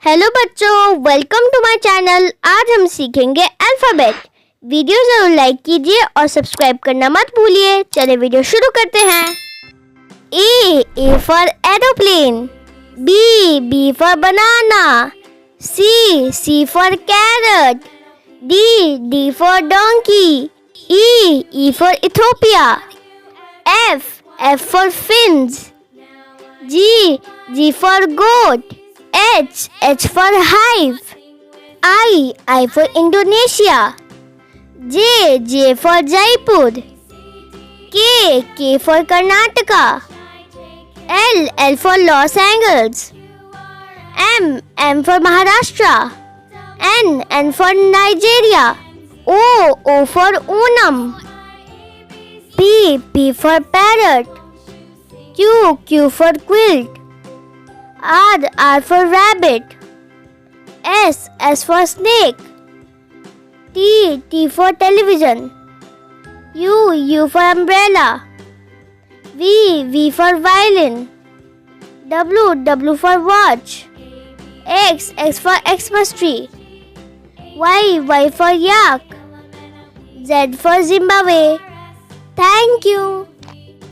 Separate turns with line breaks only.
Hello बच्चों, welcome to my channel. आज हम सीखेंगे अल्फ़ाबेट। वीडियो ज़रूर लाइक कीजिए और सब्सक्राइब करना मत भूलिए। चलिए वीडियो शुरू करते हैं। A for aeroplane. B for banana. C for carrot. D for donkey. E for Ethiopia. F for fins. G for goat. H for hive. I for Indonesia. J for Jaipur. K for Karnataka. L for Los Angeles. M for Maharashtra. N for Nigeria. O for Onam. P for parrot. Q for quilt. R for rabbit. S for snake. T for television. U for umbrella. V for violin. W for watch. X for Xmas tree. Y for yak. Z for Zimbabwe. Thank you.